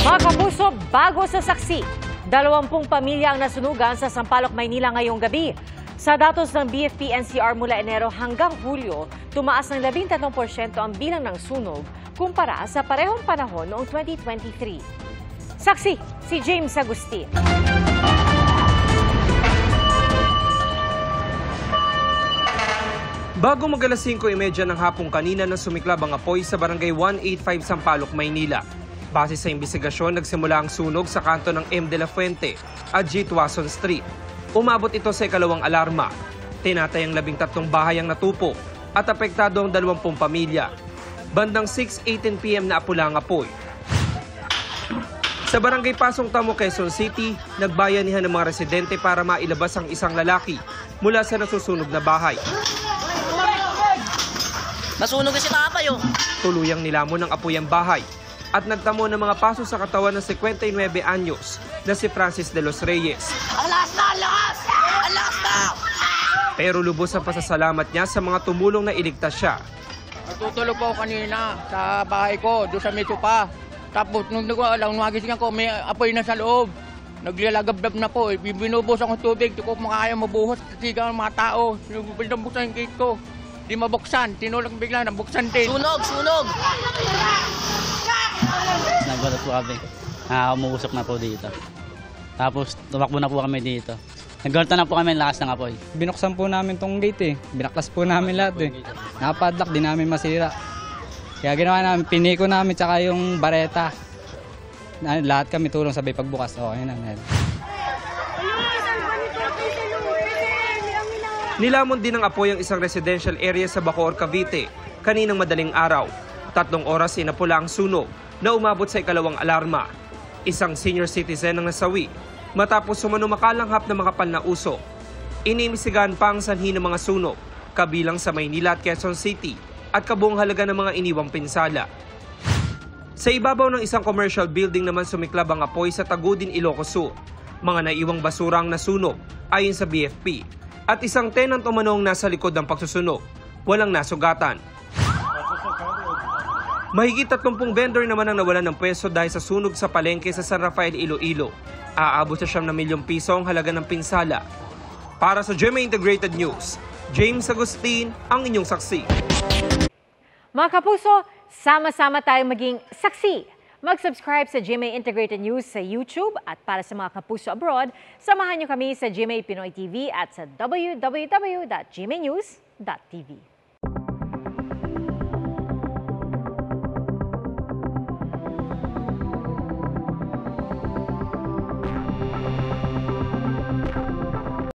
Mga kapuso, bago sa saksi, 20 pamilya ang nasunugan sa Sampaloc, Maynila ngayong gabi. Sa datos ng BFP-NCR mula Enero hanggang Hulyo, tumaas ng 13% ang bilang ng sunog kumpara sa parehong panahon noong 2023. Saksi, si James Agustin. Bago mag-alas 5:30 ng hapong kanina na sumiklab ang apoy sa barangay 185 Sampaloc, Maynila. Base sa imbestigasyon, nagsimula ang sunog sa kanto ng M. de la Fuente at G. Tuason Street. Umabot ito sa ikalawang alarma. Tinatayang 13 bahay ang natupo at apektado ang 20 pamilya. Bandang 6:18 p.m. na apula ang apoy. Sa barangay Pasong Tamo, Quezon City, nagbayanihan ng mga residente para mailabas ang isang lalaki mula sa nasusunog na bahay. Nasunog na si Tapay, oh. Tuluyang nilamon ng apoy ang bahay at nagtamo ng mga paso sa katawan ng 59 anyos na si Francis de los Reyes. Ang lakas na! Ang lakas! Ang lakas na! Pero lubos ang pasasalamat niya sa mga tumulong na iligtas siya. Natutulog po kanina sa bahay ko, doon sa Metro pa. Tapos nung nagising ako, may apoy na sa loob. Naglalagab na po, binubos akong tubig, di ko makaya mabuhos kasi ang mga tao. Binubuksan yung gate ko, di mabuksan, tinulog bigla, nabuksan din. Sunog! Sunog! Nagulat po kami. Umuusok na po dito. Tapos tumakbo na po kami dito. Naggalta na po kami ang lakas ng apoy. Binuksan po namin tong gate eh. Binaklas po namin lahat eh. Nakapadlock, di namin masira. Kaya ginawa namin, piniko namin tsaka yung bareta. Lahat kami tulong sabay pagbukas. Okay na. Nilamon din ng apoy ang isang residential area sa Bacoor, Cavite kaninang madaling araw. 3 oras inapula ang sunog na umabot sa ikalawang alarma. Isang senior citizen ang nasawi matapos sumanumakalangkap ng makapal na usok. Inimbestigahan pa ang sanhi ng mga sunog, kabilang sa Maynila at Quezon City at kabuong halaga ng mga iniwang pinsala. Sa ibabaw ng isang commercial building naman sumiklab ang apoy sa Tagudin, Ilocos Sur. Mga naiwang basura ang nasunog ayon sa BFP at isang tenant umanong nasa likod ng pagsusunog. Walang nasugatan. Mahigit 30 vendor naman ang nawalan ng pwesto dahil sa sunog sa palengke sa San Rafael, Iloilo. Aabot sa 9 milyong piso ang halaga ng pinsala. Para sa GMA Integrated News, James Agustin ang inyong saksi. Mga kapuso, sama-sama tayong maging saksi. Mag-subscribe sa GMA Integrated News sa YouTube at para sa mga kapuso abroad, samahan niyo kami sa GMA Pinoy TV at sa www.gmanews.tv.